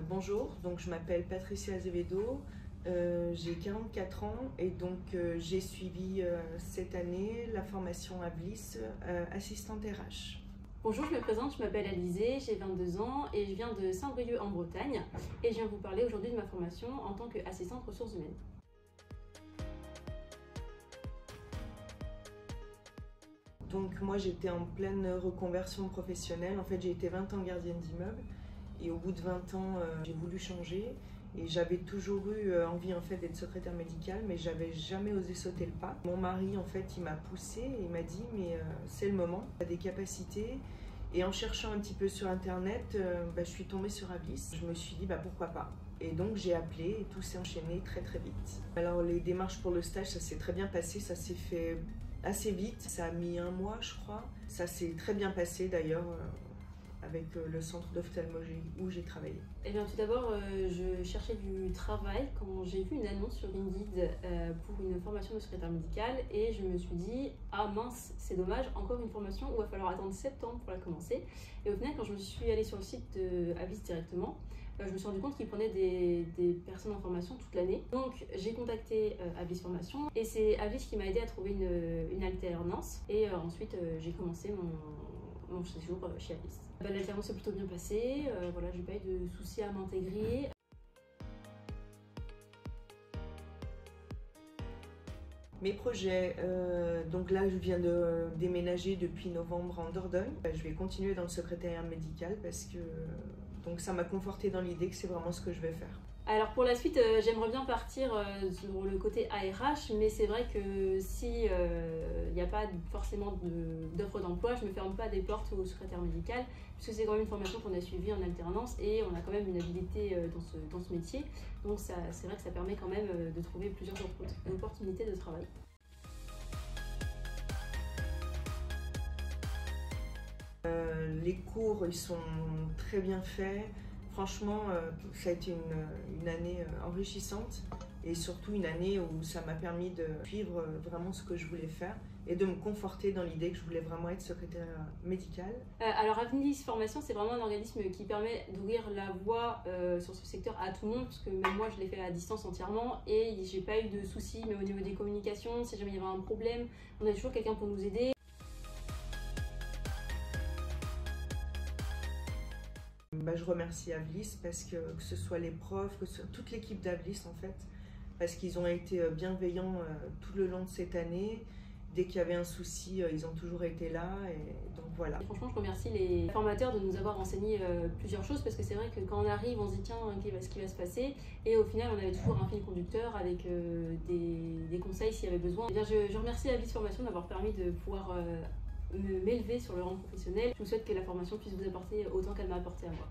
Bonjour, donc je m'appelle Patricia Azevedo, j'ai 44 ans et donc j'ai suivi cette année la formation Avlis assistante RH. Bonjour, je me présente, je m'appelle Alizée, j'ai 22 ans et je viens de Saint-Brieuc en Bretagne et je viens vous parler aujourd'hui de ma formation en tant qu'assistante ressources humaines. Donc moi j'étais en pleine reconversion professionnelle, en fait j'ai été 20 ans gardienne d'immeuble et au bout de 20 ans j'ai voulu changer et j'avais toujours eu envie en fait d'être secrétaire médicale mais j'avais jamais osé sauter le pas. Mon mari en fait il m'a poussée et il m'a dit mais c'est le moment, tu as des capacités et en cherchant un petit peu sur internet je suis tombée sur Avlis. Je me suis dit pourquoi pas. Et donc j'ai appelé et tout s'est enchaîné très très vite. Alors les démarches pour le stage ça s'est très bien passé, ça s'est fait assez vite, ça a mis 1 mois je crois. Ça s'est très bien passé d'ailleurs avec le centre d'ophtalmologie où j'ai travaillé. Eh bien tout d'abord je cherchais du travail quand j'ai vu une annonce sur Indeed pour une formation de secrétaire médicale et je me suis dit ah mince c'est dommage, encore une formation où il va falloir attendre septembre pour la commencer. Et au final quand je me suis allée sur le site de Avlis directement, je me suis rendu compte qu'ils prenaient des personnes en formation toute l'année. Donc j'ai contacté Avlis Formation et c'est Avlis qui m'a aidé à trouver une alternance et ensuite j'ai commencé mon séjour chez Avlis. L'alternance s'est plutôt bien passée, voilà, j'ai pas eu de soucis à m'intégrer. Mes projets, donc là je viens de déménager depuis novembre en Dordogne. Je vais continuer dans le secrétariat médical parce que donc ça m'a conforté dans l'idée que c'est vraiment ce que je vais faire. Alors pour la suite, j'aimerais bien partir sur le côté ARH, mais c'est vrai que si il n'y a pas forcément d'offre d'emploi, je ne me ferme pas des portes au secrétaire médical, puisque c'est quand même une formation qu'on a suivie en alternance et on a quand même une habilité dans ce métier. Donc c'est vrai que ça permet quand même de trouver plusieurs opportunités de travail. Les cours ils sont très bien faits. Franchement, ça a été une année enrichissante et surtout une année où ça m'a permis de suivre vraiment ce que je voulais faire et de me conforter dans l'idée que je voulais vraiment être secrétaire médicale. Alors Avlis Formation, c'est vraiment un organisme qui permet d'ouvrir la voie sur ce secteur à tout le monde, parce que même moi je l'ai fait à distance entièrement et j'ai pas eu de soucis, mais au niveau des communications, si jamais il y avait un problème, on a toujours quelqu'un pour nous aider. Je remercie Avlis parce que ce soit les profs, que ce soit toute l'équipe d'Avlis en fait, parce qu'ils ont été bienveillants tout le long de cette année. Dès qu'il y avait un souci, ils ont toujours été là et donc voilà. Et franchement, je remercie les formateurs de nous avoir renseigné plusieurs choses parce que c'est vrai que quand on arrive, on se dit tiens, ce qui va se passer et au final, on avait toujours un fil conducteur avec des conseils s'il y avait besoin. Et bien, je remercie Avlis Formation d'avoir permis de pouvoir m'élever sur le rang professionnel. Je vous souhaite que la formation puisse vous apporter autant qu'elle m'a apporté à moi.